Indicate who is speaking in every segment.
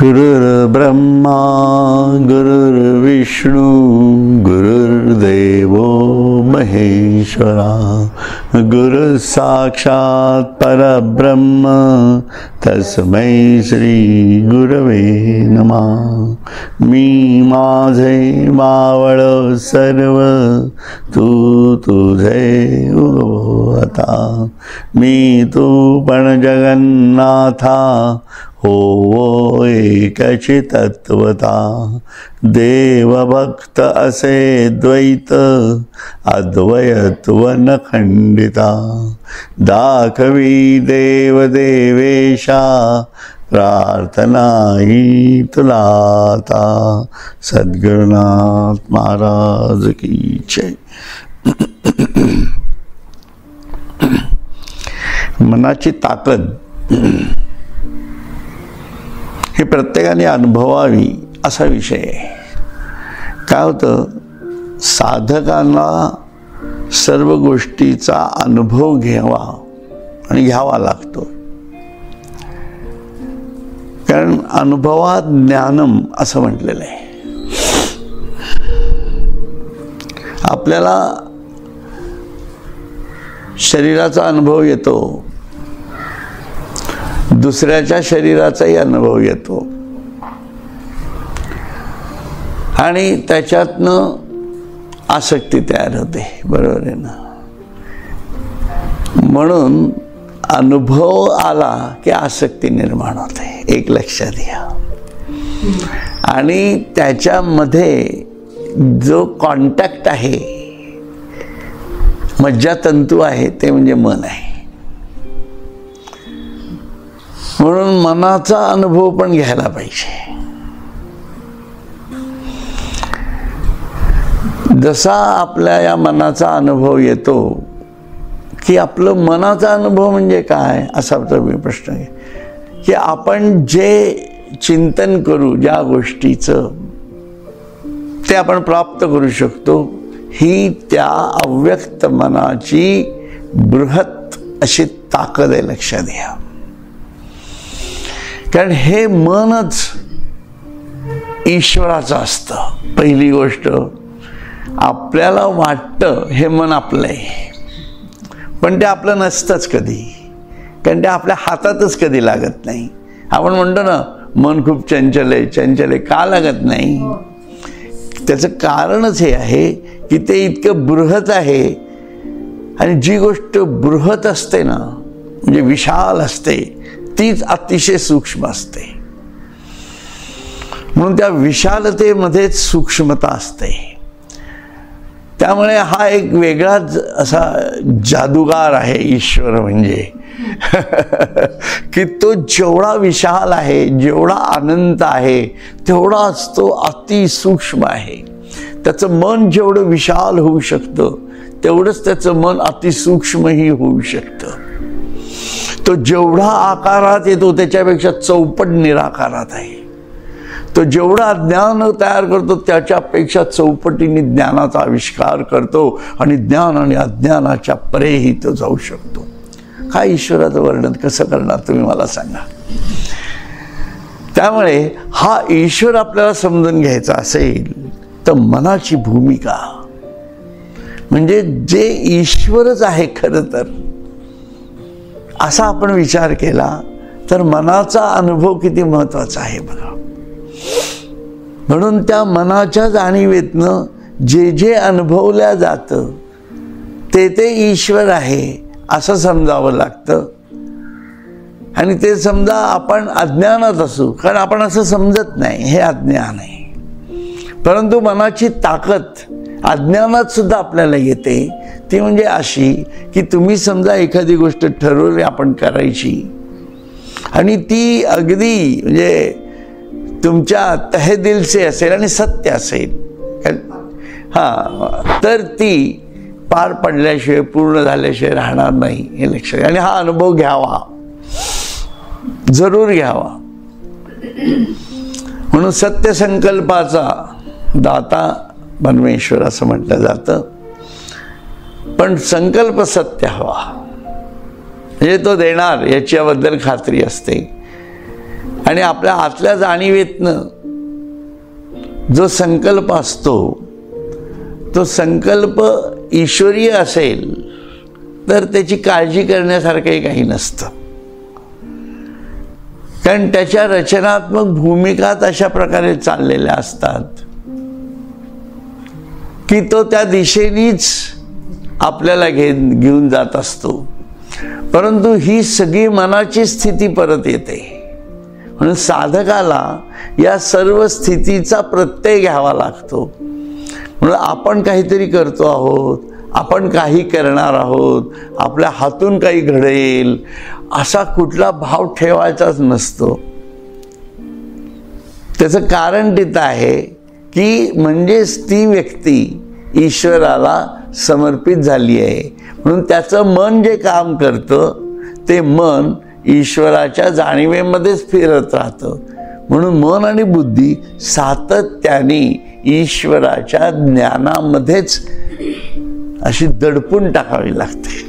Speaker 1: गुरुर्ब्रह्मा गुरुर्विष्णू गुरुर्देवो महेश्वरा गुरु साक्षात् परब्रह्म तस्मै श्री गुरवे नमः। मी माझे मावळ सर्व तू तुझे उगवता, मी तू पण जगन्नाथा हो एकची तत्वता। देव भक्त असे द्वैत अद्वयत्व न खंडिता, दाखवी देव देवेशा प्रार्थना ही तुला आता। सद्गुरुनाथ महाराज की जय। मनाची ताकद हे प्रत्येकाने अनुभवावी असा विषय आहे। काय होतं, साधकांना सर्व गोष्टीचा अनुभव घ्यावा लागतो, कारण अनुभवात ज्ञानम असं म्हटलेलं आहे। आपल्याला शरीराचा अनुभव येतो, दुसऱ्याच्या शरीराचाही अनुभव येतो आणि त्याच्यातनं आसक्ती तयार होते, बरोबर आहे ना। म्हणून अनुभव आला की आसक्ती निर्माण होते, एक लक्षात घ्या। आणि त्याच्यामध्ये जो कॉन्टॅक्ट आहे, मज्जातंतू आहे, ते म्हणजे मन आहे। म्हणून मनाचा अनुभव पण घ्यायला पाहिजे। जसा आपल्या या मनाचा अनुभव येतो की आपलं मनाचा अनुभव म्हणजे काय असा प्रश्न आहे की आपण जे चिंतन करू ज्या गोष्टीचं ते आपण प्राप्त करू शकतो, ही त्या अव्यक्त मनाची बृहत अशी ताकद आहे, लक्षात घ्या। कारण हे मनच ईश्वराचं असतं। पहिली गोष्ट, आपल्याला वाटतं हे मन आपलं आहे, पण ते आपलं नसतंच कधी, कारण ते आपल्या हातातच कधी लागत नाही। आपण म्हणतो ना, मन खूप चंचल आहे, चंचल आहे, का लागत नाही? त्याचं कारणच हे आहे की ते इतकं बृहत आहे, आणि जी गोष्ट बृहत असते ना, म्हणजे विशाल असते, तीच अतिशय सूक्ष्म असते। म्हणून त्या विशालतेमध्येच सूक्ष्मता असते। त्यामुळे हा एक वेगळाच असा जादूगार आहे ईश्वर, म्हणजे की तो जेवढा विशाल आहे, जेवढा अनंत आहे, तेवढाच तो अतिसूक्ष्म आहे। त्याचं मन जेवढं विशाल होऊ शकतं, तेवढंच त्याचं मन अतिसूक्ष्मही होऊ शकतं। तो जेवढा आकारात येतो त्याच्यापेक्षा चौपट निराकारात आहे। तो जेवढा ज्ञान तयार करतो त्याच्यापेक्षा चौपटीने ज्ञानाचा आविष्कार करतो, आणि ज्ञान आणि अज्ञानाच्या परेही तो जाऊ शकतो। काय ईश्वराचं वर्णन कसं करणार तुम्ही मला सांगा। त्यामुळे हा ईश्वर आपल्याला समजून घ्यायचा असेल तर मनाची भूमिका म्हणजे जे ईश्वरच आहे खरं तर, असा आपण विचार केला तर मनाचा अनुभव किती महत्वाचा आहे बघा। म्हणून त्या मनाच्या जाणीवेतनं जे जे अनुभवल्या जातं ते ते ईश्वर आहे असं समजावं लागतं। आणि ते समजा आपण अज्ञानात असू, कारण आपण असं समजत नाही, हे अज्ञान आहे। परंतु मनाची ताकद अज्ञानात सुद्धा आपल्याला येते, ती म्हणजे अशी की तुम्ही समजा एखादी गोष्ट ठरवली आपण करायची, आणि ती अगदी म्हणजे तुमच्या तहेदिल से असेल आणि सत्य असेल, तर ती पार पडल्याशिवाय, पूर्ण झाल्याशिवाय राहणार नाही, हे लक्षात। आणि हा अनुभव घ्यावा, जरूर घ्यावा। म्हणून सत्य संकल्पाचा दाता परमेश्वर असं म्हटलं जातं, पण संकल्प सत्य हवा, म्हणजे तो देणार याच्याबद्दल खात्री असते। आणि आपल्या आतल्या जाणीवेतनं जो संकल्प असतो तो संकल्प ईश्वरीय असेल तर त्याची काळजी करण्यासारखंही काही नसतं, कारण त्याच्या रचनात्मक भूमिकाच अशा प्रकारे चाललेल्या असतात की तो त्या दिशेनीच आपल्याला घेऊन जात असतो. परंतु ही सगळी मनाची स्थिती परत येते. म्हणून साधकाला या सर्व स्थितीचा प्रत्यय घ्यावा लागतो. म्हणून आपण काहीतरी करतो आहोत, आपण काही करणार आहोत, आपल्या हातून काही घडेल असा कुठला भाव ठेवायचाच नसतो. त्याचं कारण तिथं आहे की म्हणजेच ती व्यक्ती ईश्वराला समर्पित झाली आहे. म्हणून त्याचं मन जे काम करतं ते मन ईश्वराच्या जाणीवेमध्येच फिरत राहतं. म्हणून मन आणि बुद्धी सातत्याने ईश्वराच्या ज्ञानामध्येच अशी दडपून टाकावी लागते.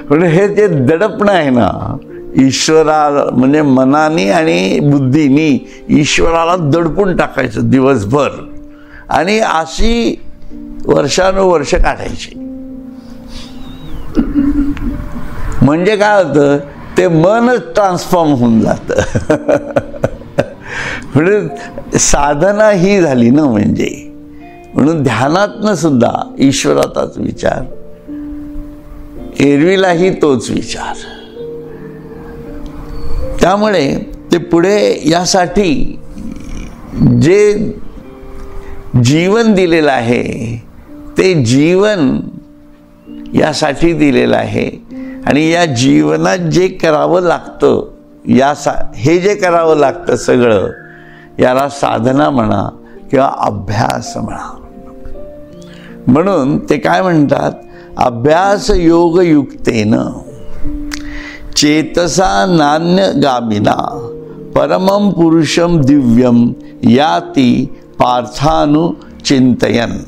Speaker 1: म्हणून हे जे दडपणं आहे ना, ईश्वरा म्हणजे मनाने आणि बुद्धीनी ईश्वराला दडपून टाकायचं दिवसभर आणि अशी वर्षानुवर्ष काढायची. म्हणजे काय होतं, ते मनच ट्रान्सफॉर्म होऊन जातं. म्हणजे साधना ही झाली ना. म्हणजे म्हणून ध्यानातनं सुद्धा ईश्वराचाच विचार, एरवीलाही तोच विचार. त्यामुळे ते पुढे यासाठी जे जीवन दिलेलं आहे ते जीवन यासाठी दिलेलं आहे. आणि या जीवनात जे करावं लागतं हे जे करावं लागतं सगळं याला साधना म्हणा किंवा अभ्यास म्हणा. म्हणून ते काय म्हणतात, अभ्यास योग युक्तेन चेतसा नान्य गामिना परमं पुरुषम दिव्यम याति पार्थानु चिंतयन.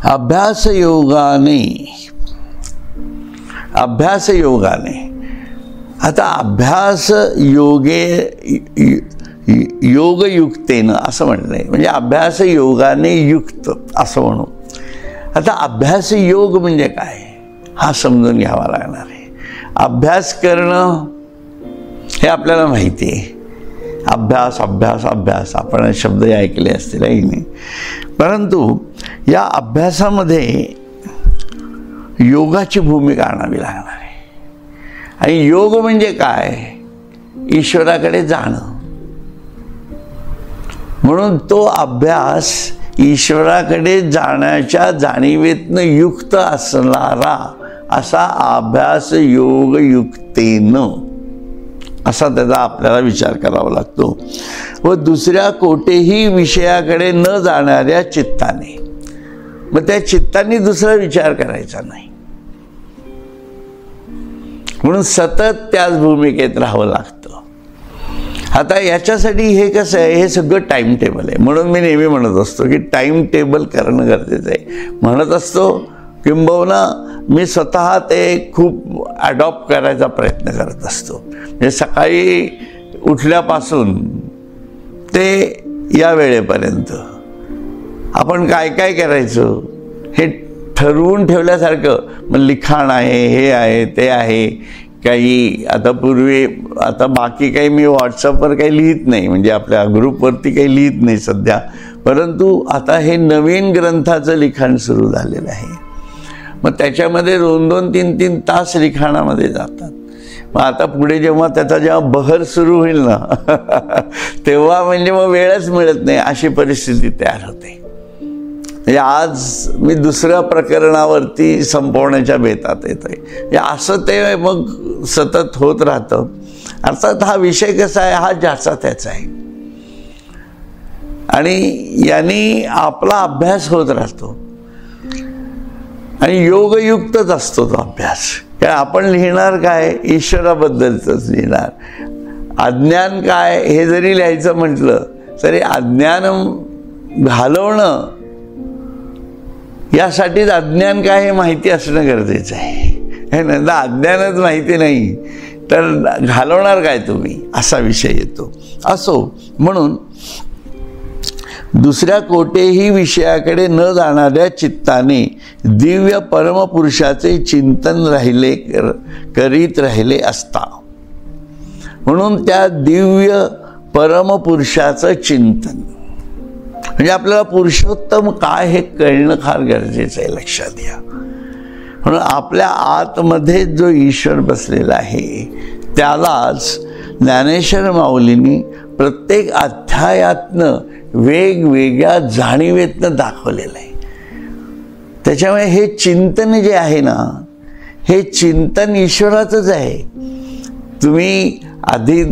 Speaker 1: अभ्यास योगाने आता अभ्यास योगयुक्तेनं असं म्हणलंय. म्हणजे अभ्यास योगाने युक्त असं म्हणू. आता अभ्यास योग म्हणजे काय हा समजून घ्यावा लागणार आहे. अभ्यास करणं हे आपल्याला माहिती आहे. अभ्यास अभ्यास अभ्यास आपण शब्द ऐकले असतील की नाही. परंतु या अभ्यासामध्ये योगाची भूमिका आणावी लागणार आहे. आणि योग म्हणजे काय, ईश्वराकडे जाणं. म्हणून तो अभ्यास ईश्वराकडे जाण्याच्या जाणीवेतनं युक्त असणारा असा अभ्यास योगयुक्तेनं असा त्याचा आपल्याला विचार करावा लागतो. व दुसऱ्या कोठेही विषयाकडे न जाणाऱ्या चित्ताने. मग त्या चित्ताने दुसरा विचार करायचा नाही. म्हणून सतत त्याच भूमिकेत राहावं लागतं. आता याच्यासाठी हे कसं आहे, हे सगळं टाइम टेबल आहे. म्हणून मी नेहमी म्हणत असतो की टाइम टेबल करणं गरजेचं आहे. म्हणत असतो किंबहुना मी स्वतः ते खूप अडॉप्ट करायचा प्रयत्न करत असतो. म्हणजे सकाळी उठल्यापासून ते या वेळेपर्यंत आपण काय काय करायचं हे ठरवून ठेवल्यासारखं. मग लिखाण आहे, हे आहे, ते आहे. काही आता बाकी काही मी व्हॉट्सअपवर काही लिहित नाही, म्हणजे आपल्या ग्रुपवरती काही लिहित नाही सध्या. परंतु आता हे नवीन ग्रंथाचं लिखाण सुरू झालेलं आहे. मग त्याच्यामध्ये 2-2, 3-3 तास लिखाणामध्ये जातात. मग आता पुढे जेव्हा बहर सुरू होईल ना तेव्हा म्हणजे मग वेळच मिळत नाही अशी परिस्थिती तयार होते. म्हणजे आज मी दुसऱ्या प्रकरणावरती संपवण्याच्या बेतात येतोय. म्हणजे असं ते मग सतत होत राहतं. अर्थात हा विषय कसा आहे, हा ज्याचा त्याचा आहे आणि यांनी आपला अभ्यास होत राहतो आणि योगयुक्तच असतो तो अभ्यास. काय आपण लिहिणार काय, ईश्वराबद्दलच लिहिणार. अज्ञान काय हे जरी लिहायचं म्हटलं तरी अज्ञान घालवणं यासाठीच अज्ञान काय हे माहिती असणं गरजेचं आहे. हे नंतर अज्ञानच माहिती नाही तर घालवणार काय तुम्ही, असा विषय येतो. असो, म्हणून दुसऱ्या कोठेही विषयाकडे न जाणाऱ्या चित्ताने दिव्य परमपुरुषाचे चिंतन करीत राहिले असता, म्हणून त्या दिव्य परमपुरुषाचं चिंतन म्हणजे आपल्याला पुरुषोत्तम काय हे कळणं फार गरजेचं आहे, लक्षात घ्या. म्हणून आपल्या आतमध्ये जो ईश्वर बसलेला आहे त्यालाच ज्ञानेश्वर माऊलींनी प्रत्येक अध्यायातनं वेगवेगळ्या जाणीवेतनं दाखवलेलं आहे. त्याच्यामुळे हे चिंतन जे आहे ना, हे चिंतन ईश्वराचंच आहे. तुम्ही आधी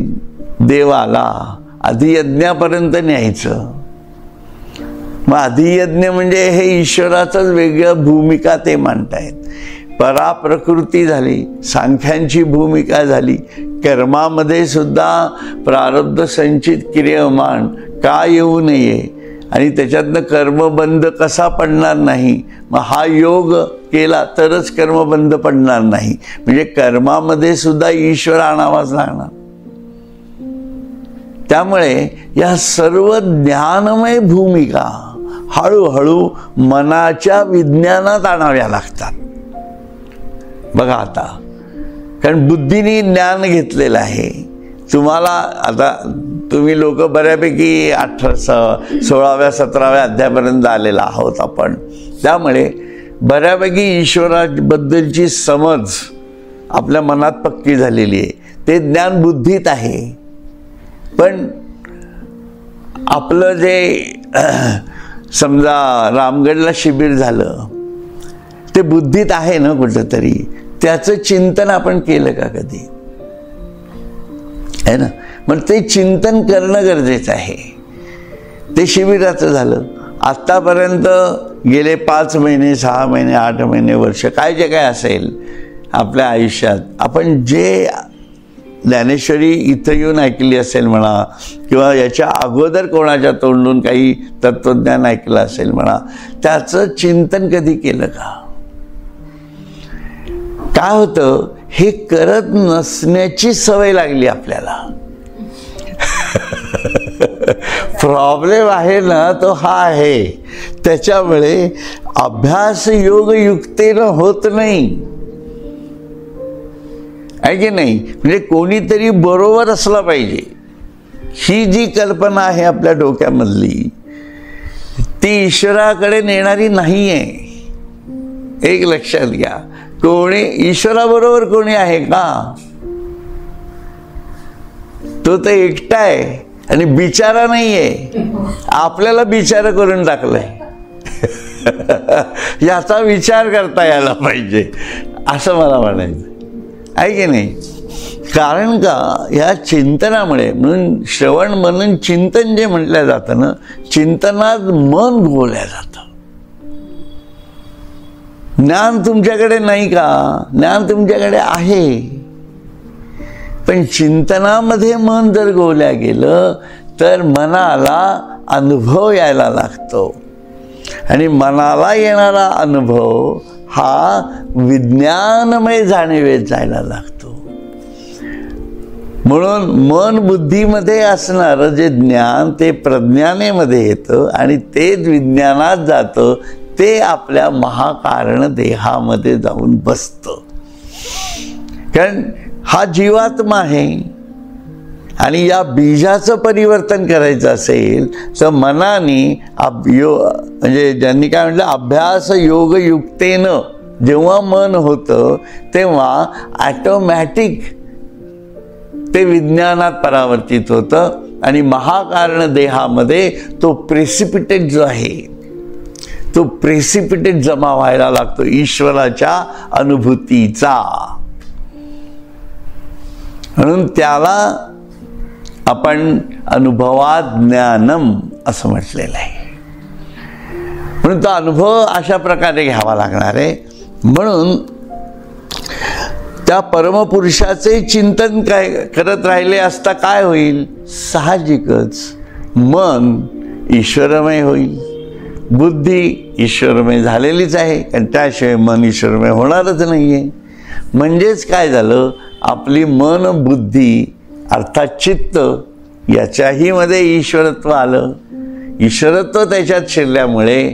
Speaker 1: देवाला अधियज्ञापर्यंत न्यायचं. मग अधियज्ञ म्हणजे हे ईश्वराचंच वेगळं भूमिका ते मांडतायत. पराप्रकृती झाली, सांख्यांची भूमिका झाली, कर्मामध्ये सुद्धा प्रारब्ध संचित क्रियमान का येऊ नये आणि त्याच्यातनं कर्मबंध कसा पडणार नाही. मग हा योग केला तरच कर्मबंध पडणार नाही, म्हणजे कर्मामध्ये सुद्धा ईश्वर आणावाच लागणार. त्यामुळे या सर्व ज्ञानमय भूमिका हळूहळू मनाच्या विज्ञानात आणाव्या लागतात. बघा आता, कारण बुद्धीने ज्ञान घेतलेलं आहे. तुम्हाला आता तुम्ही लोक बऱ्यापैकी 16व्या 17व्या अध्यायापर्यंत आलेला आहोत आपण. त्यामुळे बऱ्यापैकी ईश्वराबद्दलची समज आपल्या मनात पक्की झालेली आहे. ते ज्ञान बुद्धीत आहे. पण आपलं जे समजा रामगडला शिबिर झालं ते बुद्धीत आहे ना कुठंतरी, त्याचं चिंतन आपण केलं का कधी, आहे ना. मग ते चिंतन करणं गरजेचं आहे. ते शिबिराचं झालं. आत्तापर्यंत गेले 5 महिने 6 महिने 8 महिने वर्ष काय जे काय असेल आपल्या आयुष्यात, आपण जे ज्ञानेश्वरी इथं येऊन ऐकली असेल म्हणा, किंवा याच्या अगोदर कोणाच्या तोंडून काही तत्वज्ञान ऐकलं असेल म्हणा, त्याचं चिंतन कधी केलं का. काय होतं, हे करत नसण्याची सवय लागली आपल्याला. प्रॉब्लेम आहे ना तो हा आहे. त्याच्यामुळे अभ्यास योग युक्तेनं होत नाही, आहे की नाही. म्हणजे कोणीतरी बरोबर असला पाहिजे, ही जी कल्पना आहे आपल्या डोक्यामधली, ती ईश्वराकडे नेणारी नाही आहे. एक लक्षात घ्या, कोणी ईश्वराबरोबर कोणी आहे का, तो तर एकटा आहे आणि बिचारा नाहीये. आपल्याला बिचारा करून टाकलंय. याचा विचार करता यायला पाहिजे असं मला म्हणायचं आहे की नाही. कारण का, या चिंतनामुळे, म्हणून श्रवण मनन चिंतन जे म्हटलं जातं ना, चिंतनात मन गोवल्या जातं. ज्ञान तुमच्याकडे नाही का, ज्ञान तुमच्याकडे आहे, पण चिंतनामध्ये मन जर गोवल्या गेलं तर मनाला अनुभव यायला लागतो. आणि मनाला येणारा अनुभव हा विज्ञानमय जाणीवेत जायला लागतो. म्हणून मन बुद्धीमध्ये असणारं जे ज्ञान ते प्रज्ञानेमध्ये येतं आणि तेच विज्ञानात जातं. ते आपल्या महाकारण देहामध्ये जाऊन बसतं. कारण हा जीवात्मा आहे आणि या बीजाचं परिवर्तन करायचं असेल तर मनाने म्हणजे ज्यांनी काय म्हटलं, अभ्यास योग युक्तेनं जेव्हा मन होतं तेव्हा ॲटोमॅटिक ते विज्ञानात परावर्तित होतं आणि महाकारण देहामध्ये तो प्रेसिपिटेट जो आहे तो प्रेसिपिटेट जमा व्हायला लागतो ईश्वराच्या अनुभूतीचा. म्हणून त्याला आपण अनुभवात ज्ञानम असं म्हटलेलं आहे. म्हणून तो अनुभव अशा प्रकारे घ्यावा लागणार आहे. म्हणून त्या परमपुरुषाचे चिंतन काय करत राहिले असता काय होईल, साहजिकच मन ईश्वरमय होईल. बुद्धी ईश्वरमय झालेलीच आहे, कारण त्याशिवाय मन ईश्वरमय होणारच नाही आहे. म्हणजेच काय झालं, आपली मन बुद्धी अर्थात चित्त याच्याही मध्ये ईश्वरत्व आलं. ईश्वरत्व त्याच्यात शिरल्यामुळे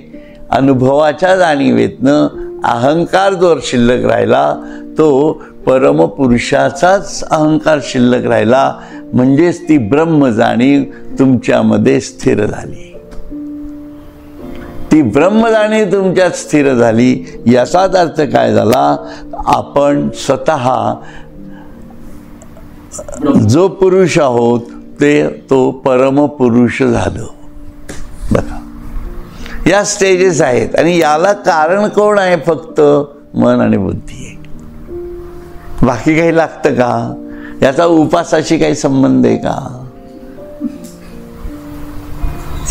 Speaker 1: अनुभवाच्या जाणीवेतनं अहंकार जो शिल्लक राहिला तो परमपुरुषाचाच अहंकार शिल्लक राहिला. म्हणजेच ती ब्रह्म जाणीव तुमच्यामध्ये स्थिर झाली. ती ब्रह्मजाणीव तुमच्यात स्थिर झाली. याचाच अर्थ काय झाला, आपण स्वतः जो पुरुष आहोत तो परमपुरुष झालो. बघा, या स्टेजेस आहेत आणि याला कारण कोण आहे? फक्त मन आणि बुद्धी आहे. बाकी काही लागतं का? याचा उपासाशी काही संबंध आहे का?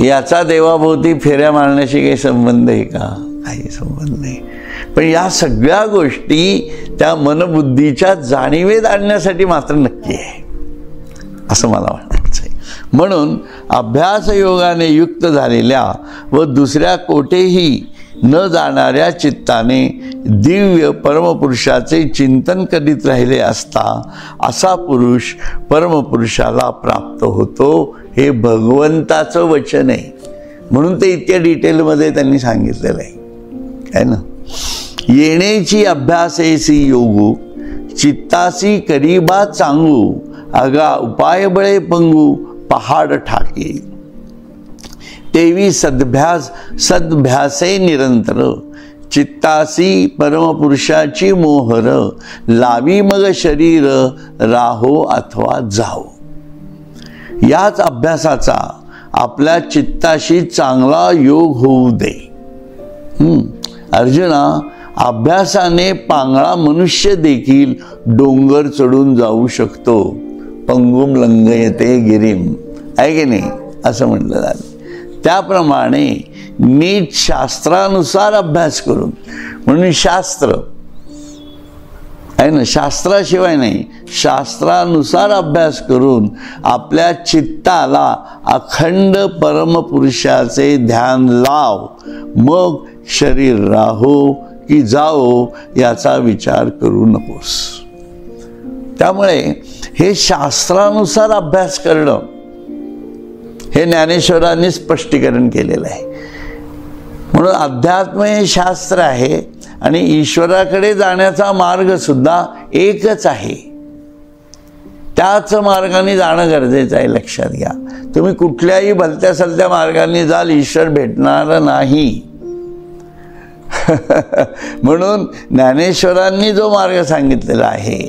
Speaker 1: याचा देवाभोवती फेऱ्या मारण्याशी काही संबंध आहे का? काही संबंध नाही. पण या सगळ्या गोष्टी त्या मनबुद्धीच्या जाणीवेत आणण्यासाठी मात्र नक्की आहे असं मला वाटायचं आहे. म्हणून अभ्यास योगाने युक्त झालेल्या व दुसऱ्या कोठेही न जाणाऱ्या चित्ताने दिव्य परमपुरुषाचे चिंतन करीत राहिले असता असा पुरुष परमपुरुषाला प्राप्त होतो. हे भगवंताचं वचन आहे. म्हणून ते इतक्या डिटेलमध्ये त्यांनी सांगितलेलं आहे ना. येण्याची अभ्यासेसी योगू चित्तासी करीबा चांगू अगा उपाय बळे पंगू पहाड ठाके तेवी सद्भ्यासे निरंतर चित्तासी परमपुरुषाची मोहर लावी मग शरीर राहो अथवा जाओ. याच अभ्यासाचा आपल्या चित्ताशी चांगला योग होऊ दे. अर्जुना, अभ्यासाने पांगळा मनुष्य देखील डोंगर चढून जाऊ शकतो. पंगुम लंघयते गिरीम, आहे की नाही असं म्हटलं जातं. त्याप्रमाणे नीट शास्त्रानुसार अभ्यास करून, म्हणून शास्त्र आहे ना, शास्त्राशिवाय नाही, शास्त्रानुसार अभ्यास करून आपल्या चित्ताला अखंड परमपुरुषाचे ध्यान लाव. मग शरीर राहो की जाओ याचा विचार करू नकोस. त्यामुळे हे शास्त्रानुसार अभ्यास करणं हे ज्ञानेश्वरांनी स्पष्टीकरण केलेलं आहे. म्हणून अध्यात्म हे शास्त्र आहे आणि ईश्वराकडे जाण्याचा मार्ग सुद्धा एकच आहे. त्याच मार्गाने जाणं गरजेचं आहे. लक्षात घ्या, तुम्ही कुठल्याही भलत्या सलत्या मार्गाने जाल ईश्वर भेटणार नाही. म्हणून ज्ञानेश्वरांनी जो मार्ग सांगितलेला आहे,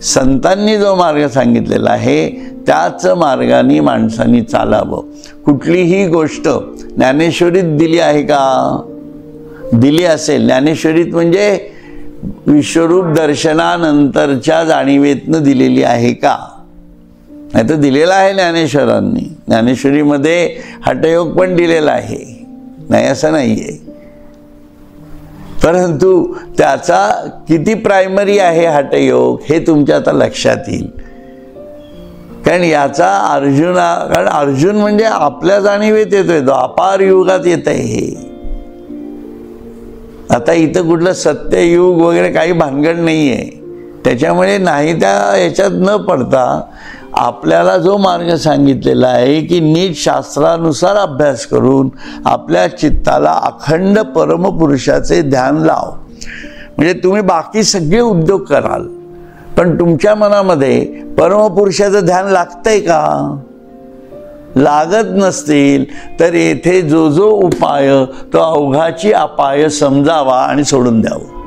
Speaker 1: संतांनी जो मार्ग सांगितलेला आहे, त्याच मार्गाने माणसांनी चालावं. कुठलीही गोष्ट ज्ञानेश्वरीत दिली आहे का? दिली असेल. ज्ञानेश्वरीत म्हणजे विश्वरूप दर्शनानंतरच्या जाणीवेतनं दिलेली आहे का? नाही तर दिलेला आहे ज्ञानेश्वरांनी. ज्ञानेश्वरीमध्ये हठयोग पण दिलेला आहे, नाही असं नाही आहे. परंतु त्याचा किती प्रायमरी आहे हठयोग हे तुमच्या आता लक्षात येईल. कारण याचा कारण अर्जुन म्हणजे आपल्या जाणीवेत येतोय, द्वापार युगात येत आहे हे. आता इथं कुठलं सत्ययुग वगैरे काही भानगड नाही आहे. त्याच्यामुळे नाही त्या याच्यात न पडता आपल्याला जो मार्ग सांगितलेला आहे की नीट शास्त्रानुसार अभ्यास करून आपल्या चित्ताला अखंड परमपुरुषाचे ध्यान लाव. म्हणजे तुम्ही बाकी सगळे उद्योग कराल पण तुमच्या मनामध्ये परमपुरुषाचं ध्यान लागतंय का? लागत नसतील तर येथे जो जो उपाय तो अवघाची अपाय समजावा आणि सोडून द्यावं.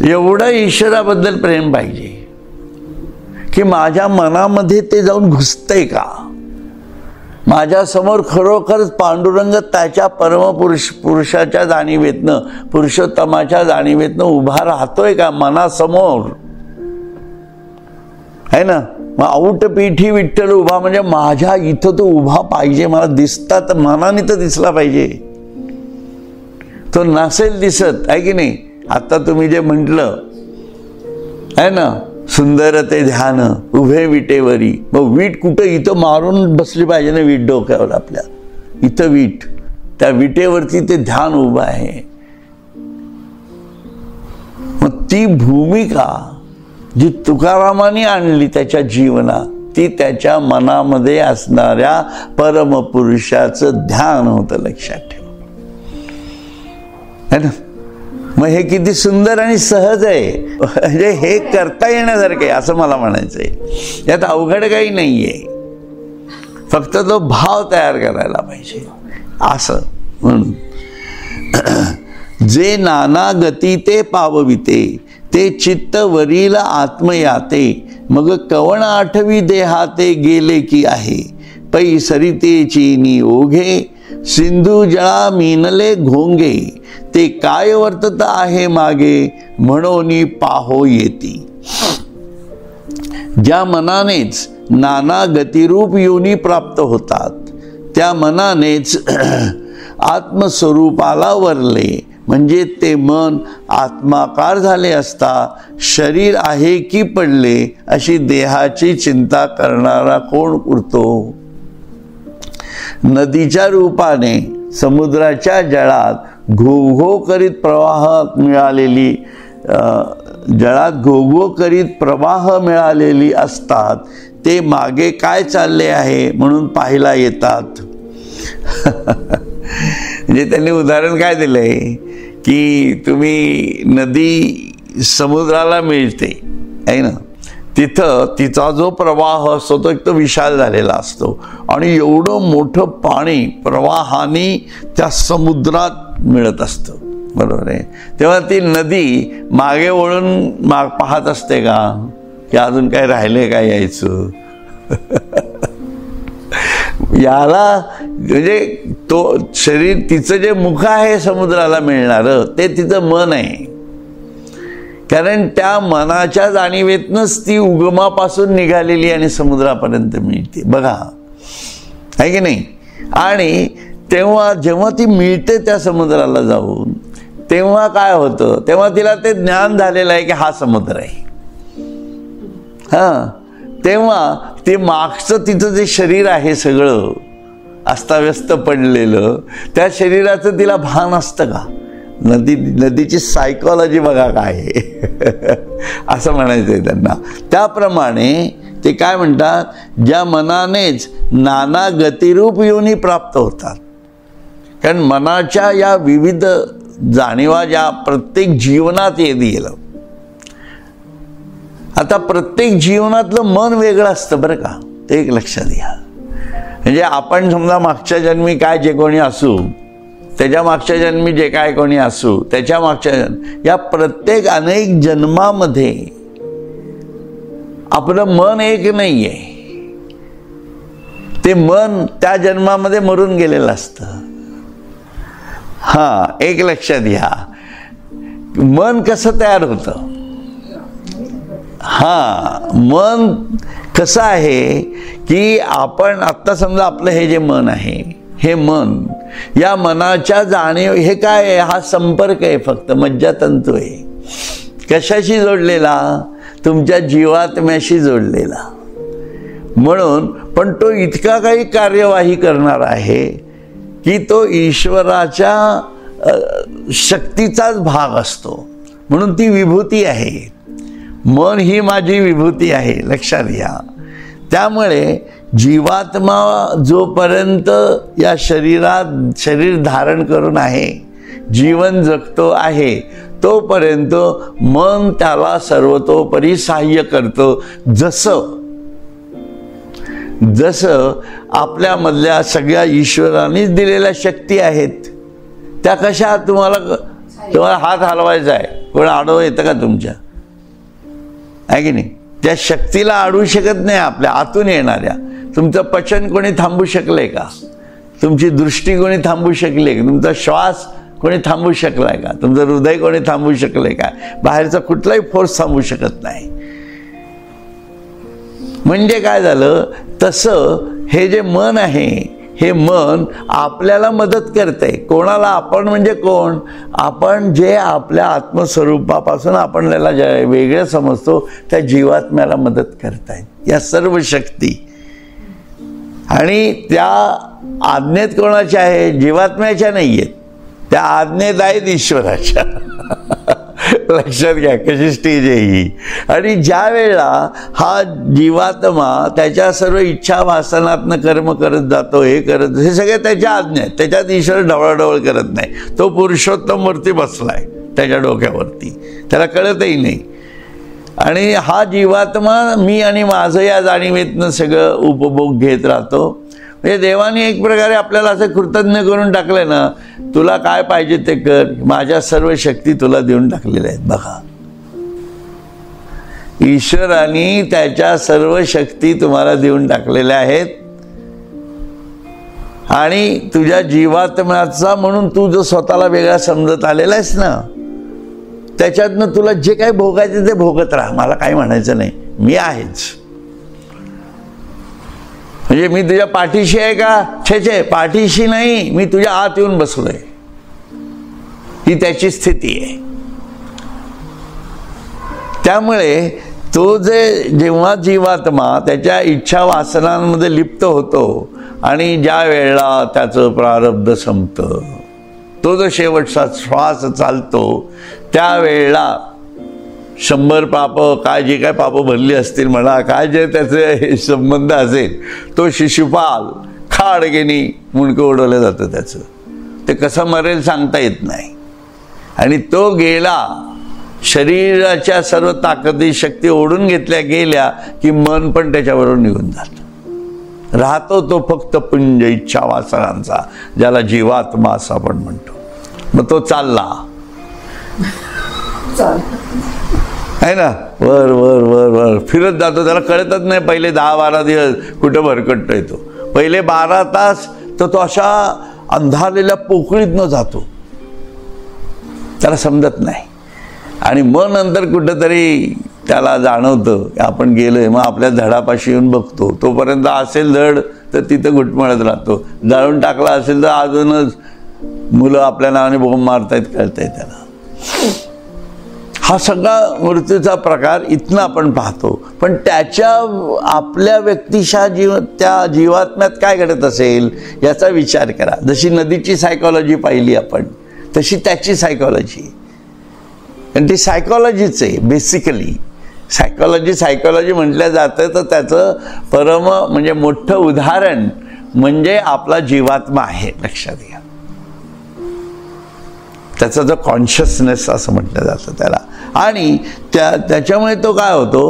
Speaker 1: एवढं ईश्वराबद्दल प्रेम पाहिजे की माझ्या मनामध्ये ते जाऊन घुसतंय का? माझ्या समोर खरोखरच पांडुरंग त्याच्या पुरुषाच्या जाणीवेतनं, पुरुषोत्तमाच्या जाणीवेतनं उभा राहतोय का मनासमोर? है ना. मग औट पीठी विठ्ठल उभा म्हणजे माझ्या इथं तो उभा पाहिजे, मला दिसता तर मनाने तर दिसला पाहिजे. तो नसेल दिसत, आहे की नाही. आता तुम्ही जे म्हटलं आहे ना, सुंदर ते ध्यान उभे विटेवरी. मग वीट कुठं? इथं मारून बसली पाहिजे ना वीट डोक्यावर आपल्या. इथं वीट, त्या विटेवरती ते ध्यान उभं आहे. मग ती भूमिका जी तुकारामांनी आणली त्याच्या जीवनात, ती त्याच्या मनामध्ये असणाऱ्या परमपुरुषाचं ध्यान होतं, लक्षात ठेव है ना. मग हे किती सुंदर आणि सहज आहे, म्हणजे हे करता येण्यासारखं आहे असं मला म्हणायचंय. यात अवघड काही नाहीये, फक्त तो भाव तयार करायला पाहिजे असं. म्हणून जे नाना गती ते पावविते, ते चित्त वरील आत्मयाते, मग कवण आठवी देहाते गेले की आहे, पै सरितेची नि ओघे, सिंधू जळा मीनले घोंगे, ते काय वर्तत आहे मागे, म्हणून पाहो येती. ज्या मनानेच नाना गतिरूप योनी प्राप्त होतात, त्या मनानेच आत्मस्वरूपाला वरले, म्हणजे ते मन आत्माकार झाले असता शरीर आहे की पडले अशी देहाची चिंता करणारा कोण उरतो. नदीच्या रूपाने समुद्राच्या जळात घोघो करीत प्रवाह मिळालेली जळात घोघो करीत प्रवाह मिळालेली असतात, ते मागे काय चालले आहे म्हणून पाहायला येतात. म्हणजे त्यांनी उदाहरण काय दिलंय की तुम्ही नदी समुद्राला मिळते आहे ना, तिथं तिचा जो प्रवाह असतो तो एक तर विशाल झालेला असतो आणि एवढं मोठं पाणी प्रवाहाने त्या समुद्रात मिळत असतं, बरोबर आहे. तेव्हा ती नदी मागे वळून पाहत असते का की अजून काय राहिले काय यायचं. याला म्हणजे तो शरीर, तिचं जे मुख आहे समुद्राला मिळणारं, ते तिचं मन आहे. कारण त्या मनाच्या जाणीवेतनंच ती उगमापासून निघालेली आणि समुद्रापर्यंत मिळते, बघा आहे की नाही. आणि तेव्हा जेव्हा ती मिळते त्या समुद्राला जाऊन, तेव्हा काय होतं, तेव्हा तिला ते ज्ञान झालेलं आहे की हा समुद्र आहे. तेव्हा ते मागचं तिचं जे शरीर आहे सगळं अस्ताव्यस्त पडलेलं, त्या शरीराचं तिला भान असतं का. नदीची सायकॉलॉजी बघा काय आहे असं म्हणायचं आहे त्यांना. त्याप्रमाणे ते काय म्हणतात, ज्या मनानेच नाना गतिरूप योनी प्राप्त होतात. कारण मनाच्या या विविध जाणीवा ज्या प्रत्येक जीवनात येत गेलं. आता प्रत्येक जीवनातलं मन वेगळं असतं बरं का, ते एक लक्षात घ्या. म्हणजे आपण समजा मागच्या जन्मी काय जे कोणी असू, त्याच्या मागच्या जन्मी जे काय कोणी असू, त्याच्या मागच्या या प्रत्येक अनेक जन्मामध्ये आपलं मन एक नाही आहे. ते मन त्या जन्मामध्ये मरून गेलेलं असतं. एक लक्षात घ्या. मन कसं तयार होतं. मन कसं आहे की आपण आत्ता समजा आपलं हे जे मन आहे, हे मन, या मनाच्या जाणीव हे काय आहे, हा संपर्क आहे, फक्त मज्जातंतू आहे. कशाशी जोडलेला, तुमच्या जीवात्म्याशी जोडलेला. म्हणून पण तो इतका काही कार्यवाही करणार आहे की तो ईश्वराच्या शक्तीचाच भाग असतो. म्हणून ती विभूती आहे. मन ही माझी विभूती आहे, लक्षात घ्या. त्यामुळे जीवात्मा जोपर्यंत या शरीरात शरीर धारण करून आहे, जीवन जगतो आहे, तोपर्यंत मन त्याला सर्वतोपरी सहाय्य करतो. जसं आपल्यामधल्या सगळ्या ईश्वरानेच दिलेल्या शक्ती आहेत, त्या कशा तुम्हाला हात हलवायचा आहे, कोण आडवं येतं का तुमच्या, आहे की नाही. त्या शक्तीला अडवू शकत नाही. आपल्या आतून येणाऱ्या, तुमचं पचन कोणी थांबू शकलंय का, तुमची दृष्टी कोणी थांबू शकली का, तुमचा श्वास कोणी थांबू शकलाय का, तुमचं हृदय कोणी थांबू शकलंय का. बाहेरचा कुठलाही फोर्स थांबू शकत नाही. म्हणजे काय झालं, तसं हे जे मन आहे, हे मन आपल्याला मदत करते. कोणाला, आपण म्हणजे कोण, आपण जे आपल्या आत्मस्वरूपापासून आपण त्याला वेगळं समजतो, त्या जीवात्म्याला मदत करतायत या सर्व शक्ती. आणि त्या आज्ञेत कोणाच्या आहे, जीवात्म्याच्या नाही आहेत, त्या आज्ञेत आहेत ईश्वराच्या. लक्षात घ्या कशी स्टेज आहे ही. आणि ज्या वेळेला हा जीवात्मा त्याच्या सर्व इच्छा वासनातनं कर्म करत जातो, हे करत, हे सगळे त्याच्या आज्ञा आहेत, त्याच्यात ईश्वर ढवळाढवळ करत नाही. तो पुरुषोत्तम मूर्ती बसलाय त्याच्या डोक्यावरती, त्याला कळतही नाही. आणि हा जीवात्मा मी आणि माझं या जाणीवेतनं सगळं उपभोग घेत राहतो. म्हणजे देवाने एक प्रकारे आपल्याला असं कृतज्ञ करून टाकलंय ना, तुला काय पाहिजे ते कर, माझ्या सर्व शक्ती तुला देऊन टाकलेल्या आहेत. बघा, ईश्वराने त्याच्या सर्व शक्ती तुम्हाला देऊन टाकलेल्या आहेत. आणि तुझ्या जीवात्म्याचा म्हणून तू जो स्वतःला वेगळा समजत आलेला आहेस ना, त्याच्यातनं तुला जे काही भोगायचं ते भोगत राहा. मला काही म्हणायचं नाही, मी आहेच. म्हणजे मी तुझ्या पाठीशी आहे का? छे पाठीशी नाही, मी तुझ्या आत येऊन बसलोय. ही त्याची स्थिती आहे. त्यामुळे तो जेव्हा जीवात्मा त्याच्या इच्छा वासनांमध्ये लिप्त होतो आणि ज्या वेळेला त्याचं प्रारब्ध संपतं, तो जो शेवटचा श्वास चालतो, त्यावेळेला 100 पाप काय जे काय पाप भरली असतील म्हणा, काय जे त्याचे संबंध असेल, तो शिशुपाल खाडगेनी मुंडकं उडवलं जातं. त्याचं ते कसं मरेल सांगता येत नाही. आणि तो गेला, शरीराच्या सर्व ताकदी शक्ती ओढून घेतल्या गेल्या की मन पण त्याच्याबरोबर निघून जातं. राहतो तो फक्त पुंज इच्छा वासनांचा, ज्याला जीवात्मा असं आपण म्हणतो. मग तो चालला आहे ना, वर वर वर वर फिरत जातो. त्याला कळतच नाही पहिले 10-12 दिवस कुठं भरकटतो येतो. पहिले 12 तास तर तो अशा अंधारलेल्या पोकळीतनं जातो, त्याला समजत नाही. आणि मग नंतर कुठंतरी त्याला जाणवतं की आपण गेलोय. मग आपल्या धडापाशी येऊन बघतो. तोपर्यंत असेल धड तर तिथं घुटमळत राहतो. जाळून टाकला असेल तर अजूनच मुलं आपल्या नावाने बोंब मारतायत, कळतंय त्याला. हा सगळा मृत्यूचा प्रकार इथनं आपण पाहतो. पण त्याच्या आपल्या व्यक्तिशा त्या जीवात्म्यात काय घडत असेल याचा विचार करा. जशी नदीची सायकॉलॉजी पाहिली आपण, तशी त्याची सायकॉलॉजी. आणि ती सायकॉलॉजीच आहे बेसिकली. सायकॉलॉजी म्हटलं जातं तर त्याचं परम म्हणजे मोठं उदाहरण म्हणजे आपला जीवात्मा आहे. लक्षात घ्या, त्याचा जो कॉन्शियसनेस असं म्हटलं जातं त्याला. आणि त्याच्यामुळे तो काय होतो,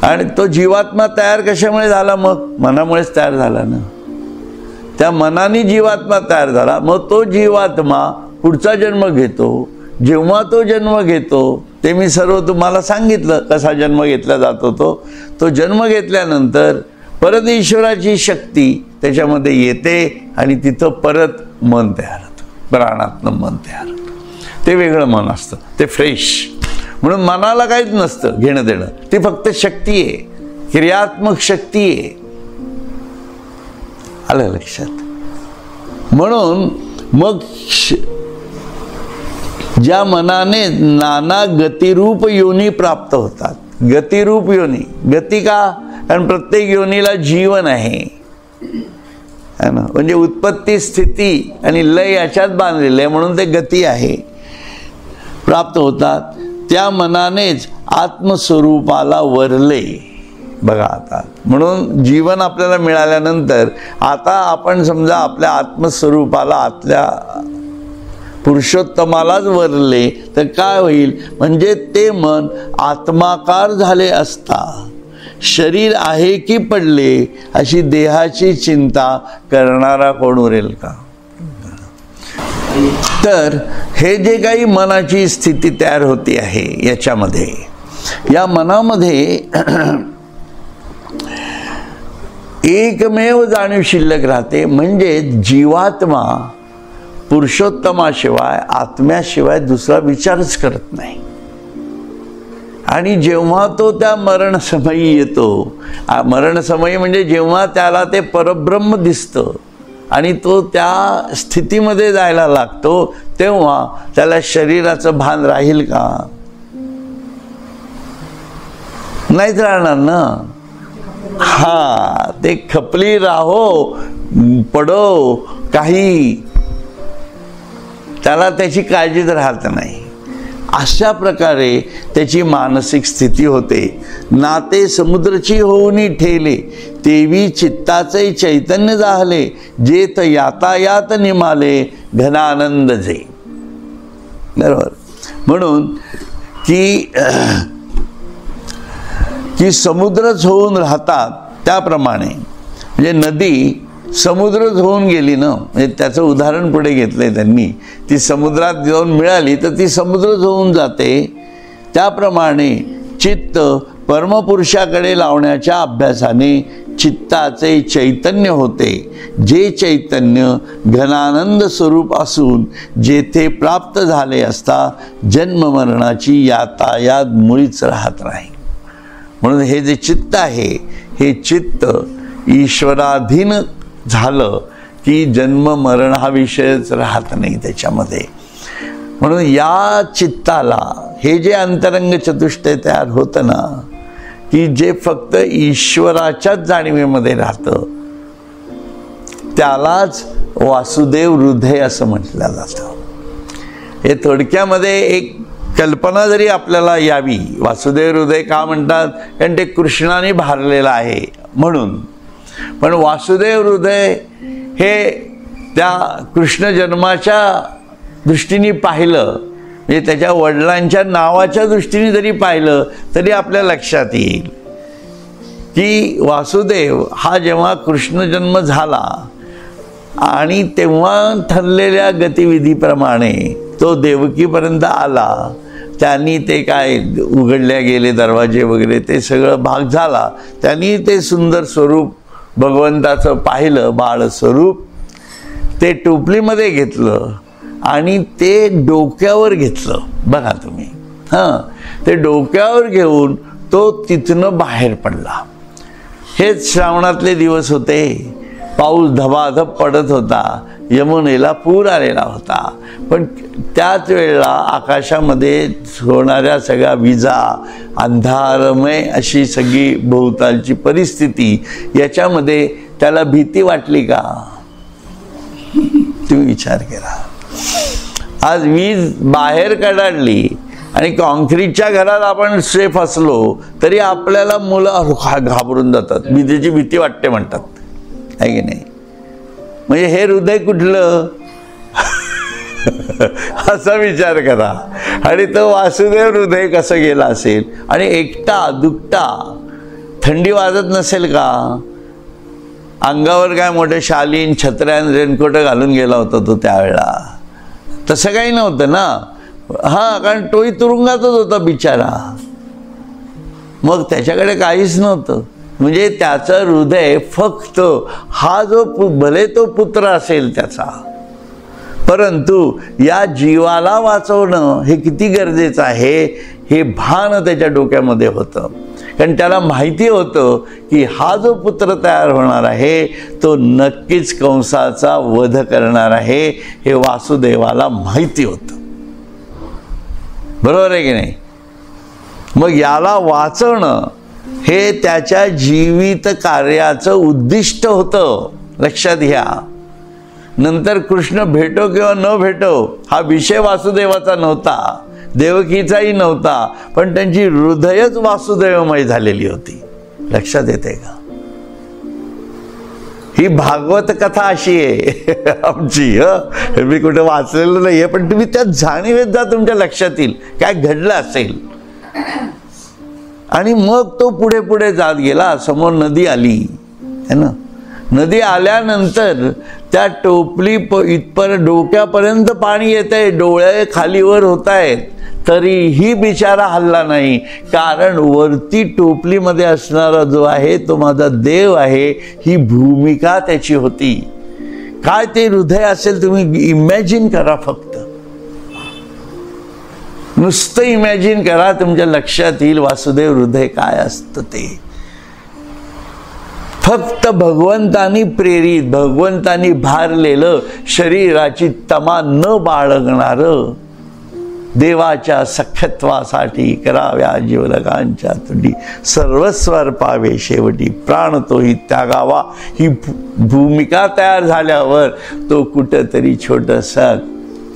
Speaker 1: आणि तो जीवात्मा तयार कशामुळे झाला? मग मनामुळेच तयार झाला ना. त्या मनाने जीवात्मा तयार झाला. मग तो जीवात्मा पुढचा जन्म घेतो. जेव्हा तो जन्म घेतो ते मी सर्व तुम्हाला सांगितलं कसा जन्म घेतला जातो. तो जन्म घेतल्यानंतर परत ईश्वराची शक्ती त्याच्यामध्ये येते आणि तिथं परत मन तयार होतं. प्राणातनं मन तयार होतं. ते वेगळं मन असतं, ते फ्रेश. म्हणून मनाला काहीच नसतं घेणं देणं. ती फक्त शक्ती आहे, क्रियात्मक शक्ती आहे. आलं लक्षात? म्हणून मग ज्या मनाने नाना गतिरूप योनी प्राप्त होतात. गतिरूप योनी, गती का? कारण प्रत्येक योनीला जीवन आहे ना. म्हणजे उत्पत्ती, स्थिती आणि लय याच्यात बांधलेलं आहे, म्हणून ते गती आहे. प्राप्त होतात. त्या मनानेच आत्मस्वरूपाला वरले. बघा आता, म्हणून जीवन आपल्याला मिळाल्यानंतर आता आपण समजा आपल्या आत्मस्वरूपाला, आतल्या पुरुषोत्तमालाच वरले तर काय होईल? म्हणजे ते मन आत्माकार झाले असता शरीर आहे की पडले अशी देहाची चिंता करणारा कोण उरेल का? तर हे जे काही मनाची स्थिती तयार होती आहे याच्यामध्ये, या मनामध्ये एकमेव जाणीव शिल्लक राहते, म्हणजे जीवात्मा पुरुषोत्तमाशिवाय, आत्म्याशिवाय दुसरा विचारच करत नाही. आणि जेव्हा तो त्या मरणसमयी येतो, मरणसमयी म्हणजे जेव्हा त्याला ते परब्रह्म दिसतं आणि तो त्या स्थितीमध्ये जायला लागतो, तेव्हा त्याला शरीराचं भान राहील का? नाहीच राहणार ना. हा, ते खपली राहो पडो काही, त्याला त्याची काळजीच राहत नाही. अशा प्रकारे त्याची मानसिक स्थिती होते. नाते समुद्रची होऊनी ठेले, तेवी चित्ताचे चैतन्य जाहले, जेत यातायात निमाले, घनानंद जे. बरोबर. म्हणून की समुद्रच होऊन राहतात त्याप्रमाणे, म्हणजे नदी समुद्रच होऊन गेली ना, म्हणजे त्याचं उदाहरण पुढे घेतलंय त्यांनी. ती समुद्रात जाऊन मिळाली तर ती समुद्रच होऊन जाते. त्याप्रमाणे चित्त परमपुरुषाकडे लावण्याच्या अभ्यासाने चित्ताचे चैतन्य होते, जे चैतन्य घनानंद स्वरूप असून जेथे प्राप्त झाले असता जन्ममरणाची यातायात मुळीच राहत नाही. म्हणून हे जे चित्त आहे, हे चित्त ईश्वराधीन झालं की जन्म मरण हा विषयच राहत नाही त्याच्यामध्ये. म्हणून या चित्ताला हे जे अंतरंग चतुष्टय तयार होतं ना, की जे फक्त ईश्वराच्याच जाणीवेमध्ये राहतं, त्यालाच वासुदेव हृदय असं म्हटलं जातं. हे थोडक्यामध्ये एक कल्पना जरी आपल्याला यावी, वासुदेव हृदय का म्हणतात, कारण ते कृष्णाने भारलेलं आहे म्हणून. पण वासुदेव हृदय हे त्या कृष्ण जन्माच्या दृष्टीने पाहिलं, म्हणजे त्याच्या वडिलांच्या नावाच्या दृष्टीने जरी पाहिलं तरी आपल्या लक्षात येईल की वासुदेव हा जेव्हा कृष्ण जन्म झाला आणि तेव्हा ठरलेल्या गतिविधीप्रमाणे तो देवकीपर्यंत आला, त्यांनी ते काय उघडल्या गेले दरवाजे वगैरे ते सगळं भाग झाला, त्यांनी ते सुंदर स्वरूप भगवंताचं पाहिलं, बाळ स्वरूप ते टोपलीमध्ये घेतलं आणि ते डोक्यावर घेतलं. बघा तुम्ही, ते डोक्यावर घेऊन तो तिथनं बाहेर पडला. हेच श्रावणातले दिवस होते, पाऊस धबाधब पडत होता, यमुनेला पूर आलेला होता. पण त्याच वेळेला आकाशामध्ये होणाऱ्या सगळ्या विजा, अंधारमय अशी सगळी भोवतालची परिस्थिती, याच्यामध्ये त्याला भीती वाटली का? तुम्ही विचार करा. आज वीज बाहेर कडाडली आणि कॉन्क्रीटच्या घरात आपण सेफ असलो तरी आपल्याला मुलं घाबरून जातात, विजेची भीती वाटते म्हणतात, आहे की नाही? म्हणजे हे हृदय कुठलं असा विचार करा. आणि तो वासुदेव हृदय कसं गेला असेल, आणि एकटा दुकटा, थंडी वाजत नसेल का? अंगावर काय मोठे शालीन छत्र्यान रेनकोट घालून गेला होता तो त्यावेळेला? तसं काही नव्हतं ना. कारण तोही तुरुंगातच होता बिचारा, मग त्याच्याकडे काहीच नव्हतं. म्हणजे त्याचं हृदय फक्त हा जो भले तो पुत्र असेल त्याचा, परंतु या जीवाला वाचवणं हे किती गरजेचं आहे हे भान त्याच्या डोक्यामध्ये होतं. कारण त्याला माहिती होतं की हा जो पुत्र तयार होणार आहे तो नक्कीच कंसाचा वध करणार आहे, हे वासुदेवाला माहिती होतं. बरोबर आहे की नाही? मग याला वाचवणं हे त्याच्या जीवित कार्याचं उद्दिष्ट होतं, लक्षात घ्या. नंतर कृष्ण भेटो किंवा न भेटो हा विषय वासुदेवाचा नव्हता, देवकीचाही नव्हता, पण त्यांची हृदयच वासुदेवमय झालेली होती. लक्षात येते का? ही भागवत कथा अशी आहे आमची. मी कुठे वाचलेलं नाहीये, पण तुम्ही त्यात जाणीवेत जा, तुमच्या लक्षात येईल काय घडलं असेल. आणि मग तो पुढे पुढे जात गेला. समोर नदी आली है ना. नदी आल्यानंतर त्या टोपली इथपर्यंत डोक्यापर्यंत पाणी येत आहे, डोळे खालीवर होत आहेत, तरीही बिचारा हल्ला नाही. कारण वरती टोपलीमध्ये असणारा जो आहे तो माझा देव आहे, ही भूमिका त्याची होती. काय ते हृदय असेल तुम्ही इमॅजिन करा, फक्त नुसतं इमॅजिन करा, तुमच्या लक्षात येईल वासुदेव हृदय काय असतं ते. फक्त भगवंतानी प्रेरित, भगवंतानी भारलेलं, शरीराची तमा न बाळगणारं, देवाच्या सख्यत्वासाठी कराव्या जीवलकांच्या तुटी, सर्वस्वर पावे शेवटी प्राण तोही त्यागावा, ही भूमिका तयार झाल्यावर तो कुठंतरी छोटंसं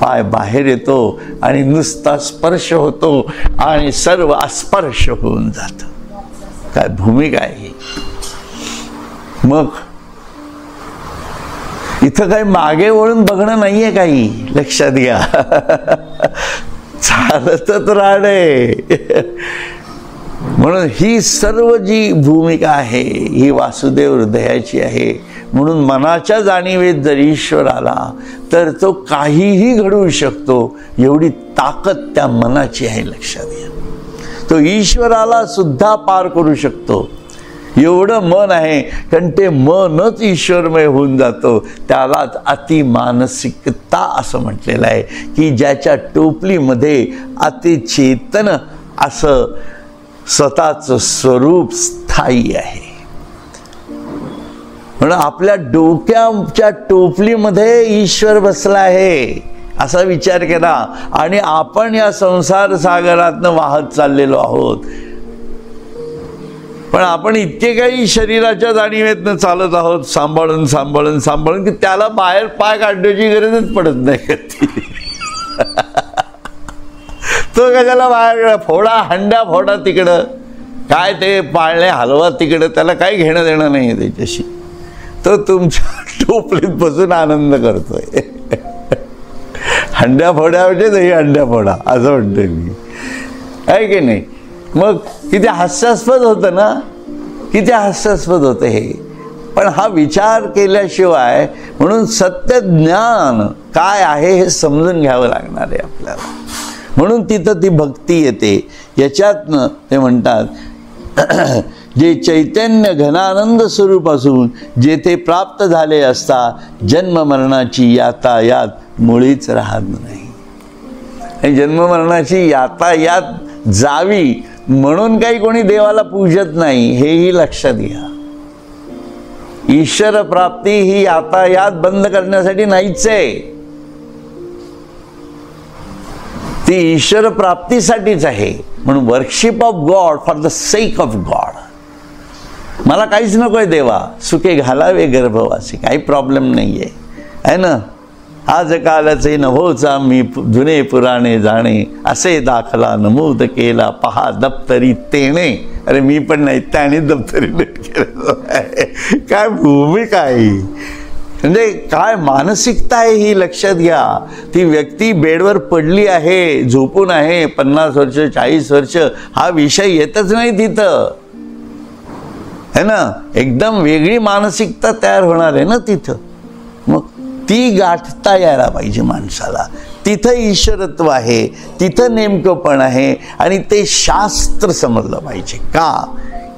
Speaker 1: पाय बाहेर येतो आणि नुसता स्पर्श होतो आणि सर्व अस्पर्श होऊन जातं. काय भूमिका आहे ही. मग इथं काही मागे वळून बघणं नाहीये, काही लक्षात घ्या. चालतच राहणे. म्हणून ही सर्व जी भूमिका आहे ही वासुदेव हृदयाची आहे. म्हणून मनाच्या जाणीवेत जर ईश्वर आला तर तो काहीही घडवू शकतो, एवढी ताकद त्या मनाची आहे. लक्षात घ्या. तो ईश्वराला सुद्धा पार करू शकतो, एवढं मन आहे. कारण ते मनच ईश्वरमय होऊन जातो. त्यालाच अतिमानसिकता असं म्हटलेलं आहे, की ज्याच्या टोपलीमध्ये अतिचेतन असं स्वतःचं स्वरूप स्थायी आहे. म्हणून आपल्या डोक्याच्या टोपलीमध्ये ईश्वर बसला आहे असा विचार केला आणि आपण या संसार सागरातनं वाहत चाललेलो आहोत. पण आपण इतके काही शरीराच्या जाणीवेतनं चालत आहोत, सांभाळून सांभाळून सांभाळून, की त्याला बाहेर पाय काढण्याची गरजच पडत नाही कधी. तो कशाला बाहेर फोडा, हंड्या फोडा तिकडं, काय ते पाळणे हलवा तिकडं, त्याला काही घेणं देणं नाही त्याच्याशी. तो तुमच्या टोपलीत बसून आनंद करतोय. हंड्या फोड्या म्हणजे नाही, हंड्या फोडा असं म्हणतोय मी, आहे की नाही. मग किती हास्यास्पद होतं ना, किती हास्यास्पद होतं हे. पण हा विचार केल्याशिवाय, म्हणून सत्य ज्ञान काय आहे हे समजून घ्यावं लागणार आहे आपल्याला. म्हणून तिथं ती भक्ती येते. याच्यातनं ते म्हणतात, जे चैतन्य घनानंद स्वरूप असून जेथे प्राप्त झाले असता जन्म मरणाची यातायात मुळीच राहत नाही. जन्म मरणाची यातायात जावी म्हणून काही कोणी देवाला पूजत नाही, हेही लक्षात घ्या. ईश्वर प्राप्ती ही यातायात बंद करण्यासाठी नाहीच आहे, ती ईश्वर प्राप्तीसाठीच आहे. म्हणून worship of God for the sake of God. मला काहीच नकोय देवा, सुखे घालावे गर्भवासी, काही प्रॉब्लेम नाहीये, आहे ना. आज कालचे नभोचा मी जुने पुराणे जाणे, असे दाखला नमूद केला पहा दप्तरी तेणे. अरे मी पण नाही, त्याने दप्तरी नीट केलं. काय भूमिका आहे, म्हणजे काय मानसिकता आहे ही, लक्षात घ्या. ती व्यक्ती बेडवर पडली आहे, झोपून आहे, 50 वर्ष 40 वर्ष, हा विषय येतच नाही तिथं, है ना. एकदम वेगळी मानसिकता तयार होणार आहे ना तिथं. मग ती गाठता यायला पाहिजे माणसाला. तिथं ईश्वरत्व आहे, तिथं नेमकंपण आहे आणि ते शास्त्र समजलं पाहिजे. का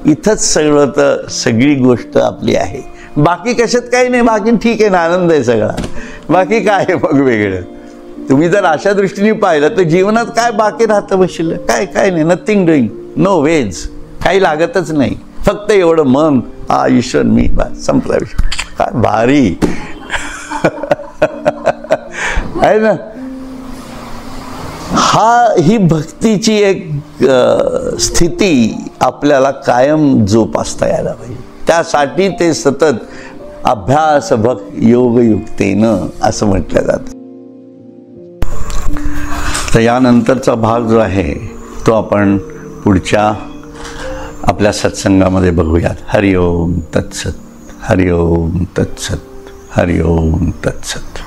Speaker 1: इथंच सगळं, तर सगळी गोष्ट आपली आहे. बाकी कशात काही नाही, बाकी ठीक आहे ना, आनंद आहे सगळा. बाकी काय आहे मग वेगळं. तुम्ही जर अशा दृष्टीने पाहिलं तर जीवनात काय बाकी राहतं बसलं, काय काय नाही, नथिंग डुईंग, नो वेज, काही लागतच नाही. फक्त एवढं मन, हा ईश्वर मी, बस संपला विषय. काय भारी आहे ना. ही भक्तीची एक स्थिती आपल्याला कायम जोपासता यायला पाहिजे. त्यासाठी ते सतत अभ्यास भक्त योगयुक्तेनं असं म्हटलं जातं. तर यानंतरचा भाग जो आहे तो आपण पुढच्या आपल्या सत्संगामध्ये बघूयात. हरिओम तत्सत, हरिओम तत्सत, हरिओम तत्सत.